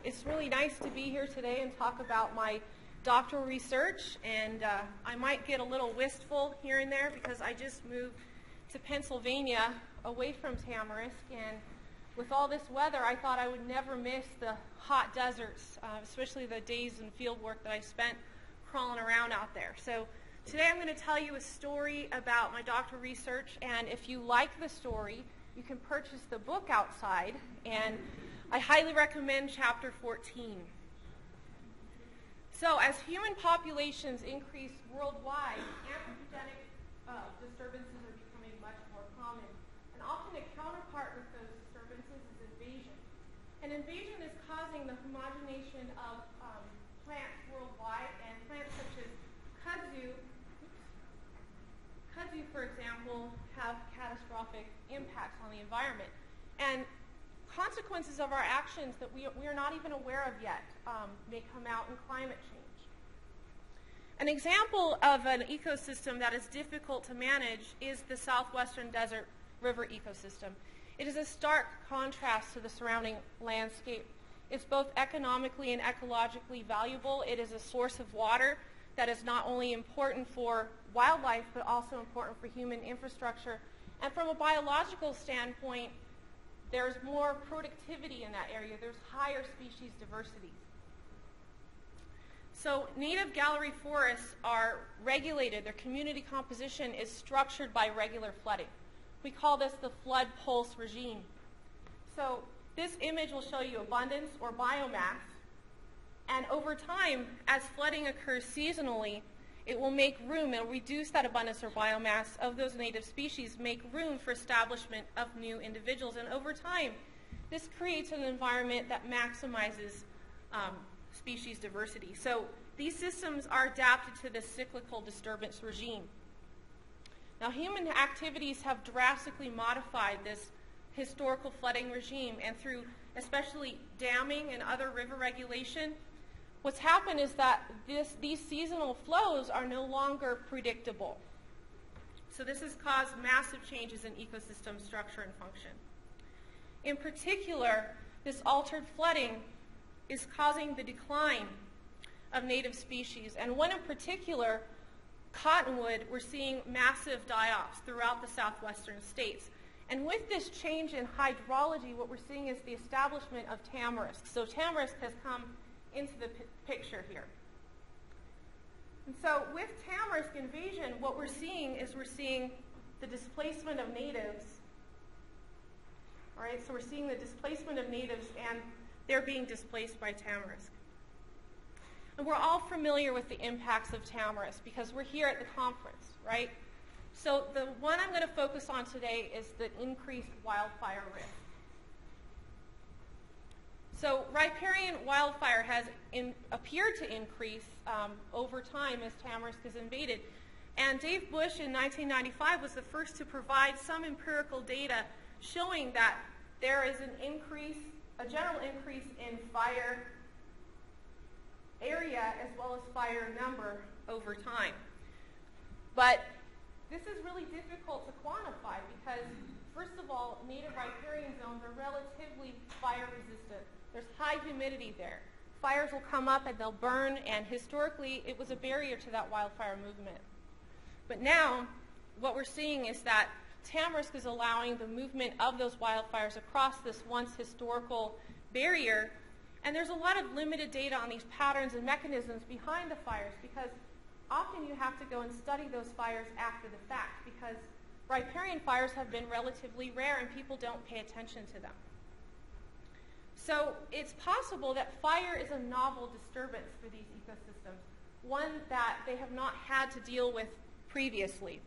It's really nice to be here today and talk about my doctoral research, and I might get a little wistful here and there because I just moved to Pennsylvania away from Tamarisk, and with all this weather I thought I would never miss the hot deserts, especially the days in field work that I spent crawling around out there. So today I'm going to tell you a story about my doctoral research, and if you like the story, you can purchase the book outside, and I highly recommend chapter 14. So as human populations increase worldwide, anthropogenic disturbances are becoming much more common. And often a counterpart with those disturbances is invasion. And invasion is causing the homogenization of plants worldwide, and plants such as kudzu, for example, have catastrophic impacts on the environment. And consequences of our actions that we are not even aware of yet may come out in climate change. An example of an ecosystem that is difficult to manage is the southwestern desert river ecosystem. It is a stark contrast to the surrounding landscape. It's both economically and ecologically valuable. It is a source of water that is not only important for wildlife, but also important for human infrastructure. And from a biological standpoint, there's more productivity in that area. There's higher species diversity. So native gallery forests are regulated. Their community composition is structured by regular flooding. We call this the flood pulse regime. So this image will show you abundance or biomass. And over time, as flooding occurs seasonally, it will make room, it'll reduce that abundance or biomass of those native species, make room for establishment of new individuals. And over time, this creates an environment that maximizes species diversity. So these systems are adapted to this cyclical disturbance regime. Now, human activities have drastically modified this historical flooding regime, and through especially damming and other river regulation, what's happened is that these seasonal flows are no longer predictable. So this has caused massive changes in ecosystem structure and function. In particular, this altered flooding is causing the decline of native species. And one in particular, cottonwood, we're seeing massive die-offs throughout the southwestern states. And with this change in hydrology, what we're seeing is the establishment of tamarisk. So tamarisk has come into the picture here. And so with tamarisk invasion, what we're seeing is the displacement of natives. All right, so we're seeing the displacement of natives, and they're being displaced by tamarisk. And we're all familiar with the impacts of tamarisk because we're here at the conference, right? So the one I'm going to focus on today is the increased wildfire risk. So riparian wildfire has appeared to increase over time as tamarisk is invaded. And Dave Bush in 1995 was the first to provide some empirical data showing that there is an increase, a general increase in fire area as well as fire number over time. But this is really difficult to quantify because, first of all, native riparian zones are relatively fire resistant. There's high humidity there. Fires will come up and they'll burn, and historically it was a barrier to that wildfire movement. But now what we're seeing is that tamarisk is allowing the movement of those wildfires across this once historical barrier, and there's a lot of limited data on these patterns and mechanisms behind the fires because often you have to go and study those fires after the fact because riparian fires have been relatively rare and people don't pay attention to them. So it's possible that fire is a novel disturbance for these ecosystems, one that they have not had to deal with previously.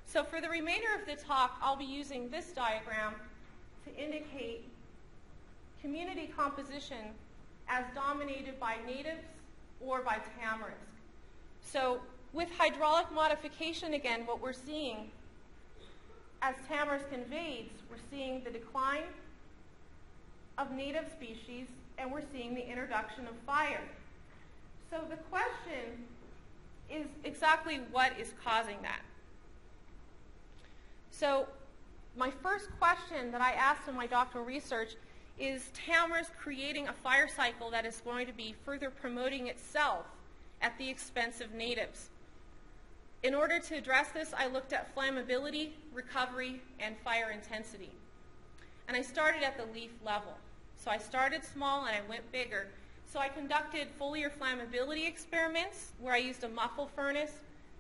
So for the remainder of the talk, I'll be using this diagram to indicate community composition as dominated by natives or by tamarisk. So with hydraulic modification, again, what we're seeing as tamarisk invades, we're seeing the decline of native species, and we're seeing the introduction of fire. So the question is exactly what is causing that? So my first question that I asked in my doctoral research is Tamarisk creating a fire cycle that is going to be further promoting itself at the expense of natives. In order to address this, I looked at flammability, recovery, and fire intensity. And I started at the leaf level. So I started small and I went bigger. So I conducted foliar flammability experiments where I used a muffle furnace,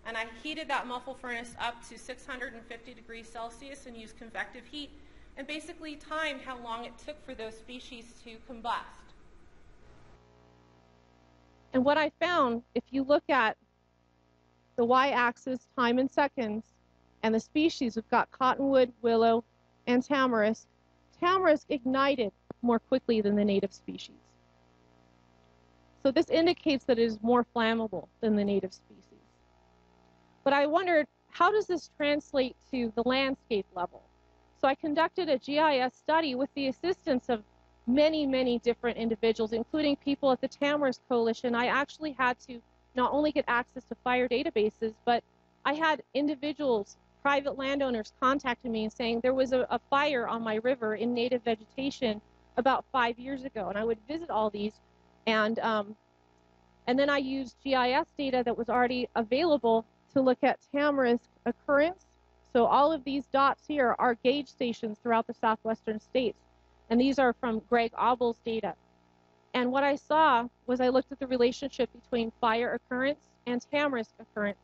and I heated that muffle furnace up to 650 degrees Celsius and used convective heat, and basically timed how long it took for those species to combust. And what I found, if you look at the y-axis, time in seconds, and the species, we've got cottonwood, willow, and tamarisk. Tamarisk ignited more quickly than the native species. So this indicates that it is more flammable than the native species. But I wondered, how does this translate to the landscape level? So I conducted a GIS study with the assistance of many, many different individuals, including people at the Tamarisk Coalition. I actually had to not only get access to fire databases, but I had individuals, private landowners, contacting me and saying there was a fire on my river in native vegetation about 5 years ago. And I would visit all these, and then I used GIS data that was already available to look at tamarisk occurrence. So all of these dots here are gauge stations throughout the southwestern states. And these are from Greg Obel's data. And what I saw was I looked at the relationship between fire occurrence and tamarisk occurrence.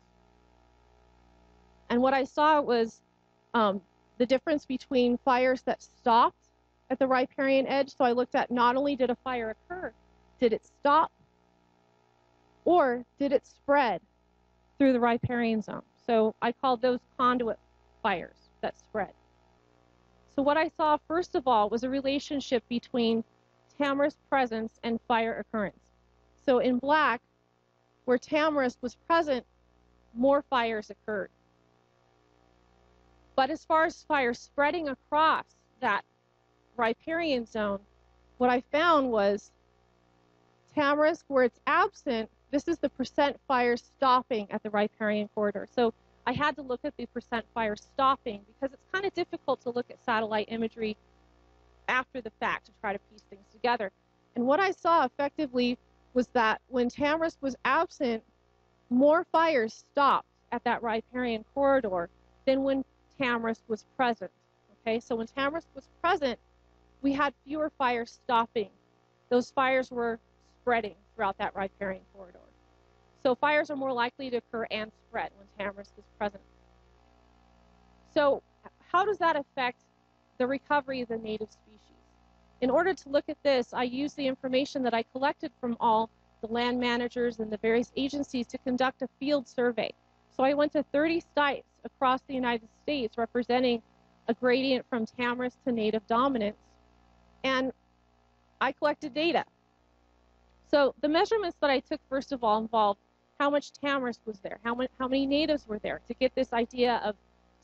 And what I saw was the difference between fires that stopped at the riparian edge. So I looked at not only did a fire occur, did it stop, or did it spread through the riparian zone? So I called those conduit fires that spread. So what I saw, first of all, was a relationship between tamarisk presence and fire occurrence. So in black, where tamarisk was present, more fires occurred. But as far as fire spreading across that riparian zone, what I found was tamarisk, where it's absent, this is the percent fire stopping at the riparian corridor. So I had to look at the percent fire stopping because it's kind of difficult to look at satellite imagery after the fact to try to piece things together. And what I saw effectively was that when tamarisk was absent, more fires stopped at that riparian corridor than when tamarisk was present. Okay, so when tamarisk was present, we had fewer fires stopping. Those fires were spreading throughout that riparian corridor. So fires are more likely to occur and spread when tamarisk is present. So how does that affect the recovery of the native species? In order to look at this, I used the information that I collected from all the land managers and the various agencies to conduct a field survey. So I went to 30 sites across the United States representing a gradient from tamarisk to native dominance, and I collected data. So the measurements that I took, first of all, involved how much tamarisk was there, how many natives were there, to get this idea of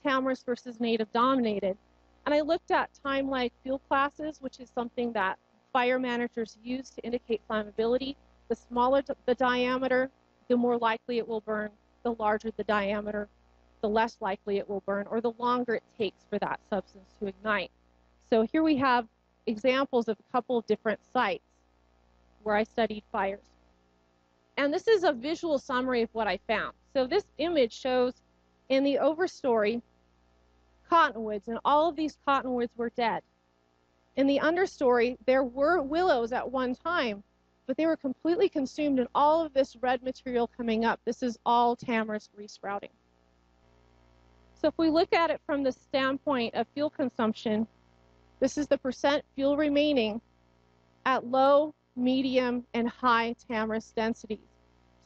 tamarisk versus native dominated. And I looked at time-lag fuel classes, which is something that fire managers use to indicate flammability. The smaller the diameter, the more likely it will burn. The larger the diameter, the less likely it will burn, or the longer it takes for that substance to ignite. So here we have examples of a couple of different sites where I studied fires. And this is a visual summary of what I found. So this image shows in the overstory cottonwoods, and all of these cottonwoods were dead. In the understory, there were willows at one time, but they were completely consumed, and all of this red material coming up, this is all tamarisk resprouting. So if we look at it from the standpoint of fuel consumption, this is the percent fuel remaining at low, medium, and high tamarisk densities.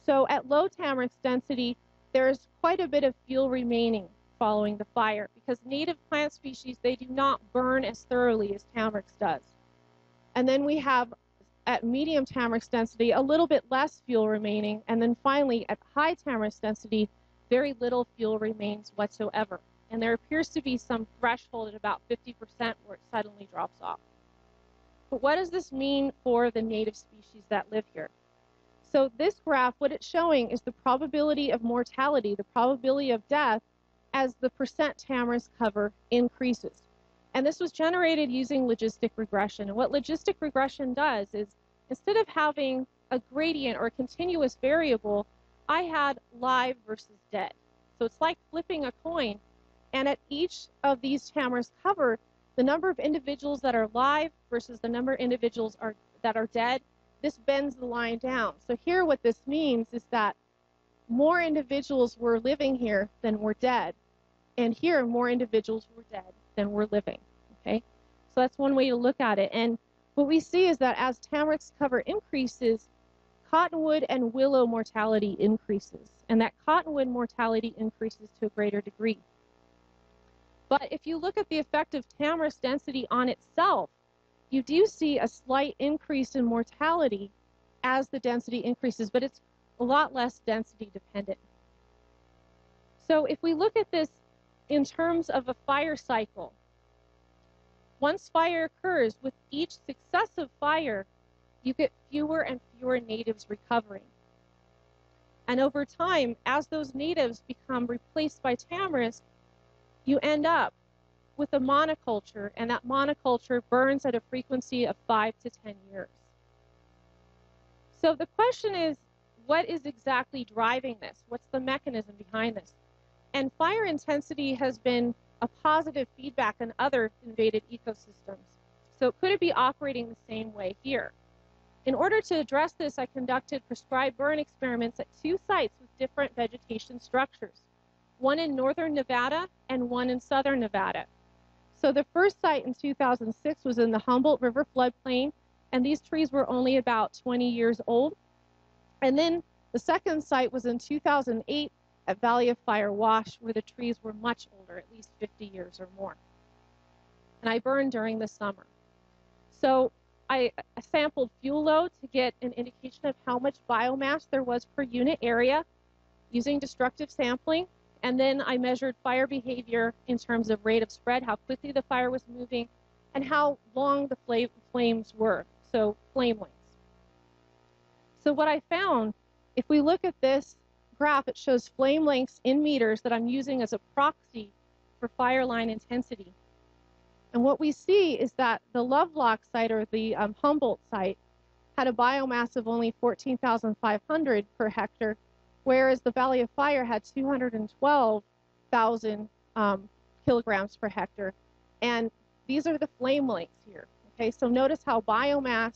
So at low tamarisk density, there's quite a bit of fuel remaining following the fire, because native plant species, they do not burn as thoroughly as tamarisk does. And then we have, at medium tamarisk density, a little bit less fuel remaining, and then finally, at high tamarisk density, very little fuel remains whatsoever. And there appears to be some threshold at about 50% where it suddenly drops off. But what does this mean for the native species that live here? So this graph, what it's showing is the probability of mortality, the probability of death, as the percent tamarisk cover increases. And this was generated using logistic regression. And what logistic regression does is, instead of having a gradient or a continuous variable, I had live versus dead. So it's like flipping a coin. And at each of these Tamarisk cover, the number of individuals that are live versus the number of individuals that are dead, this bends the line down. So here what this means is that more individuals were living here than were dead. And here, more individuals were dead than were living. Okay? So that's one way to look at it. And what we see is that as Tamarisk cover increases, cottonwood and willow mortality increases. And that cottonwood mortality increases to a greater degree. But if you look at the effect of Tamarisk density on itself, you do see a slight increase in mortality as the density increases, but it's a lot less density dependent. So if we look at this in terms of a fire cycle, once fire occurs, with each successive fire, you get fewer and fewer natives recovering. And over time, as those natives become replaced by Tamarisk, you end up with a monoculture, and that monoculture burns at a frequency of 5 to 10 years. So the question is, what is exactly driving this? What's the mechanism behind this? And fire intensity has been a positive feedback in other invaded ecosystems. So could it be operating the same way here? In order to address this, I conducted prescribed burn experiments at 2 sites with different vegetation structures, one in northern Nevada and one in southern Nevada. So the first site in 2006 was in the Humboldt River floodplain, and these trees were only about 20 years old. And then the second site was in 2008 at Valley of Fire Wash, where the trees were much older, at least 50 years or more. And I burned during the summer. So I sampled fuel load to get an indication of how much biomass there was per unit area using destructive sampling. And then I measured fire behavior in terms of rate of spread, how quickly the fire was moving, and how long the flames were, so flame lengths. So what I found, if we look at this graph, it shows flame lengths in meters that I'm using as a proxy for fire line intensity. And what we see is that the Lovelock site, or the Humboldt site, had a biomass of only 14,500 per hectare, whereas the Valley of Fire had 212,000 kilograms per hectare. And these are the flame lengths here. Okay, so notice how biomass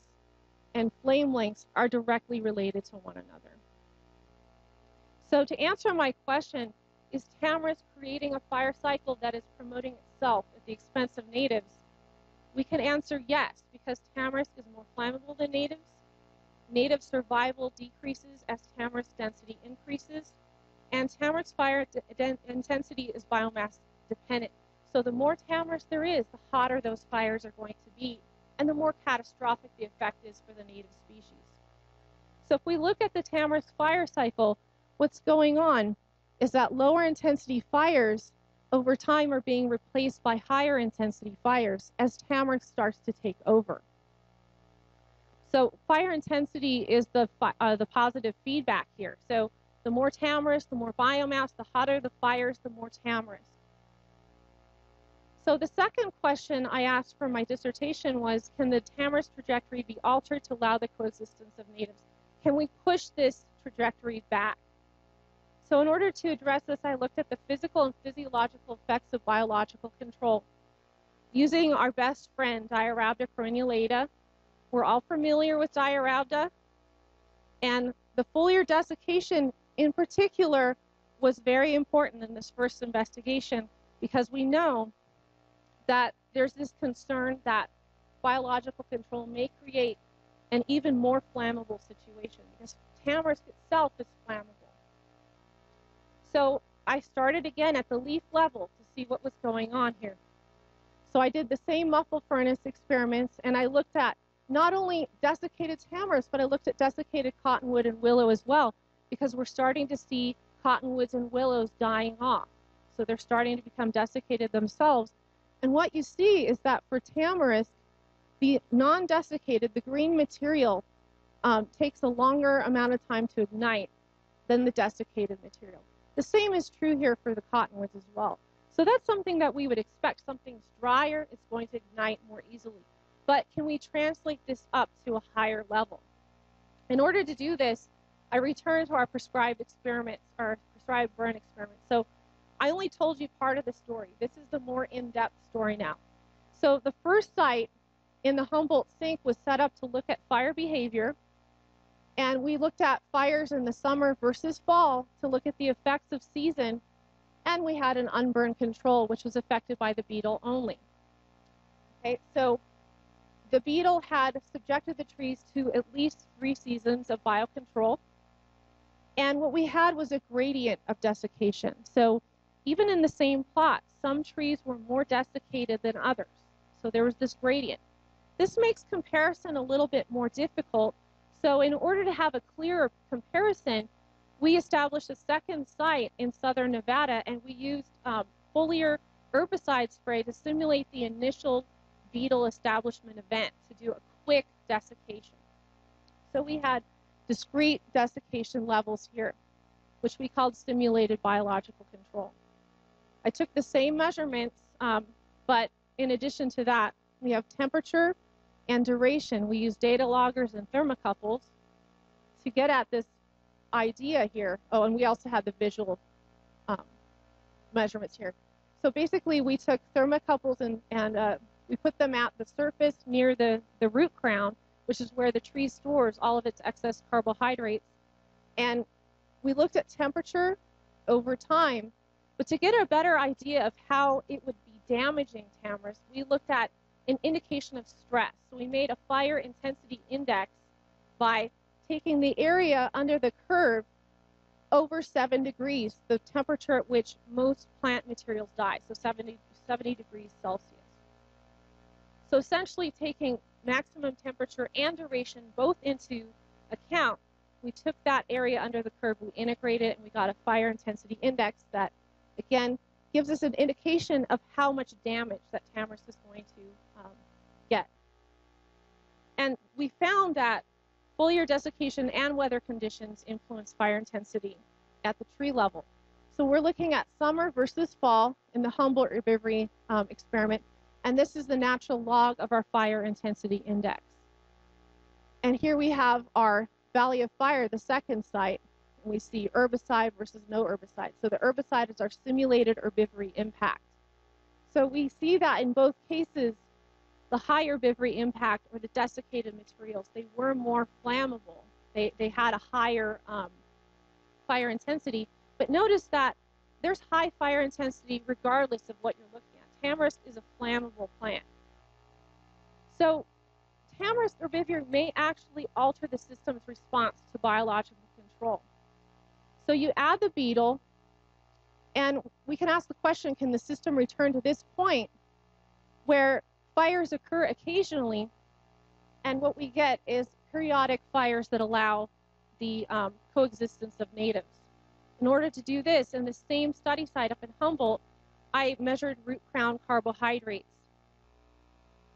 and flame lengths are directly related to one another. So to answer my question, is Tamarisk creating a fire cycle that is promoting itself at the expense of natives? We can answer yes, because Tamarisk is more flammable than natives. Native survival decreases as Tamarisk density increases, and Tamarisk fire intensity is biomass dependent. So the more Tamarisk there is, the hotter those fires are going to be, and the more catastrophic the effect is for the native species. So if we look at the Tamarisk fire cycle, what's going on is that lower intensity fires over time are being replaced by higher intensity fires as Tamarisk starts to take over. So fire intensity is the positive feedback here. So the more Tamarisk, the more biomass, the hotter the fires, the more Tamarisk. So the second question I asked for my dissertation was, can the Tamarisk trajectory be altered to allow the coexistence of natives? Can we push this trajectory back? So in order to address this, I looked at the physical and physiological effects of biological control. Using our best friend, Diarrhabda perennialata. We're all familiar with Diarrhabda, and the foliar desiccation in particular was very important in this first investigation, because we know that there's this concern that biological control may create an even more flammable situation, because Tamarisk itself is flammable. So I started again at the leaf level to see what was going on here. So I did the same muffle furnace experiments, and I looked at not only desiccated Tamarisk, but I looked at desiccated cottonwood and willow as well, because we're starting to see cottonwoods and willows dying off. So they're starting to become desiccated themselves. And what you see is that for Tamarisk, the non-desiccated, the green material, takes a longer amount of time to ignite than the desiccated material. The same is true here for the cottonwoods as well. So that's something that we would expect. Something's drier, it's going to ignite more easily. But can we translate this up to a higher level? In order to do this, I returned to our prescribed experiments, our prescribed burn experiment. So I only told you part of the story. This is the more in-depth story now. So the first site in the Humboldt sink was set up to look at fire behavior. And we looked at fires in the summer versus fall to look at the effects of season. And we had an unburned control, which was affected by the beetle only. Okay, so the beetle had subjected the trees to at least 3 seasons of biocontrol. And what we had was a gradient of desiccation. So even in the same plot, some trees were more desiccated than others. So there was this gradient. This makes comparison a little bit more difficult. So in order to have a clearer comparison, we established a second site in southern Nevada, and we used foliar herbicide spray to simulate the initial beetle establishment event to do a quick desiccation. So we had discrete desiccation levels here, which we called simulated biological control. I took the same measurements, but in addition to that, we have temperature and duration. We use data loggers and thermocouples to get at this idea here. Oh, and we also had the visual measurements here. So basically, we took thermocouples and we put them at the surface near the root crown, which is where the tree stores all of its excess carbohydrates. And we looked at temperature over time, but to get a better idea of how it would be damaging Tamarisk, we looked at an indication of stress. So we made a fire intensity index by taking the area under the curve over 7 degrees, the temperature at which most plant materials die, so 70 degrees Celsius. So essentially taking maximum temperature and duration both into account, we took that area under the curve, we integrated it, and we got a fire intensity index that, again, gives us an indication of how much damage that Tamarisk is going to get. And we found that foliar desiccation and weather conditions influence fire intensity at the tree level. So we're looking at summer versus fall in the Humboldt herbivory experiment, and this is the natural log of our fire intensity index. And here we have our Valley of Fire, the second site, and we see herbicide versus no herbicide. So the herbicide is our simulated herbivory impact. So we see that in both cases, the high herbivory impact or the desiccated materials, they were more flammable. They had a higher fire intensity. But notice that there's high fire intensity regardless of what you're looking at. Tamarisk is a flammable plant. So Tamarisk herbivory may actually alter the system's response to biological control. So you add the beetle, and we can ask the question, can the system return to this point where fires occur occasionally, and what we get is periodic fires that allow the coexistence of natives. In order to do this, in the same study site up in Humboldt, I measured root crown carbohydrates.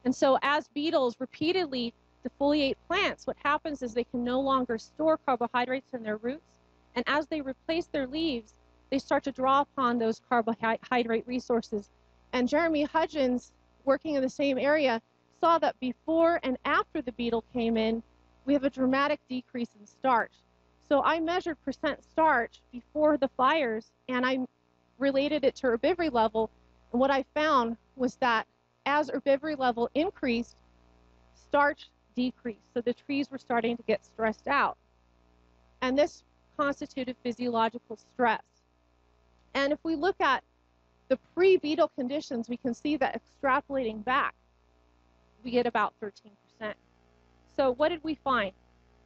And so as beetles repeatedly defoliate plants, what happens is they can no longer store carbohydrates in their roots, and as they replace their leaves, they start to draw upon those carbohydrate resources. And Jeremy Hudgens, working in the same area, saw that before and after the beetle came in, we have a dramatic decrease in starch. So I measured percent starch before the fires, and I related it to herbivory level, and what I found was that as herbivory level increased, starch decreased. So the trees were starting to get stressed out. And this constituted physiological stress. And if we look at the pre-beetle conditions, we can see that extrapolating back, we get about 13%. So what did we find?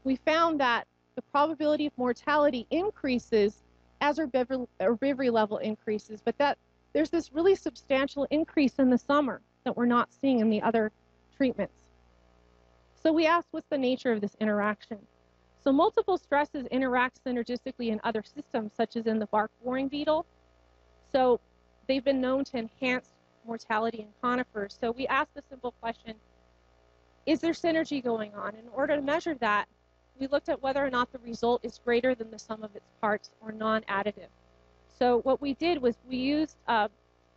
We found that the probability of mortality increases as herbivory level increases, but that there's this really substantial increase in the summer that we're not seeing in the other treatments. So we asked, what's the nature of this interaction? So multiple stresses interact synergistically in other systems, such as in the bark boring beetle. So they've been known to enhance mortality in conifers. So we asked the simple question, is there synergy going on? In order to measure that, we looked at whether or not the result is greater than the sum of its parts or non-additive. So what we did was we used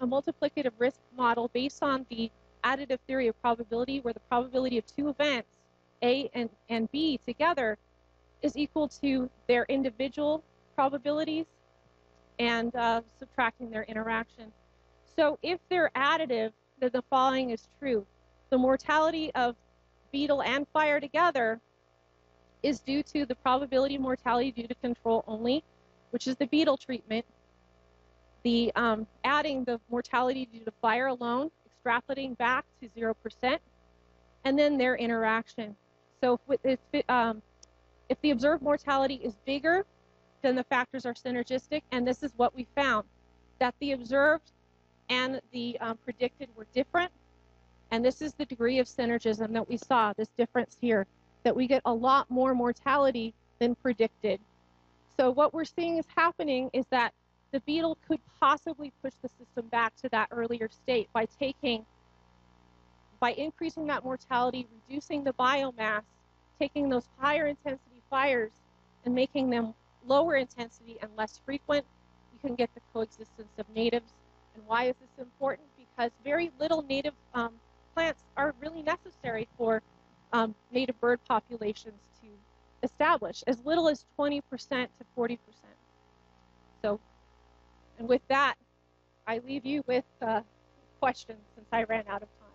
a multiplicative risk model based on the additive theory of probability, where the probability of two events, A and B together, is equal to their individual probabilities and subtracting their interaction. So if they're additive, then the following is true. The mortality of beetle and fire together is due to the probability of mortality due to control only, which is the beetle treatment. The adding the mortality due to fire alone, extrapolating back to 0%, and then their interaction. So if the observed mortality is bigger, then the factors are synergistic, and this is what we found, that the observed and the predicted were different, and this is the degree of synergism that we saw, this difference here, that we get a lot more mortality than predicted. So what we're seeing is happening is that the beetle could possibly push the system back to that earlier state by increasing that mortality, reducing the biomass, taking those higher intensity fires and making them lower intensity and less frequent. You can get the coexistence of natives. And why is this important? Because very little native plants are really necessary for native bird populations to establish, as little as 20% to 40%. So, and with that, I leave you with questions since I ran out of time.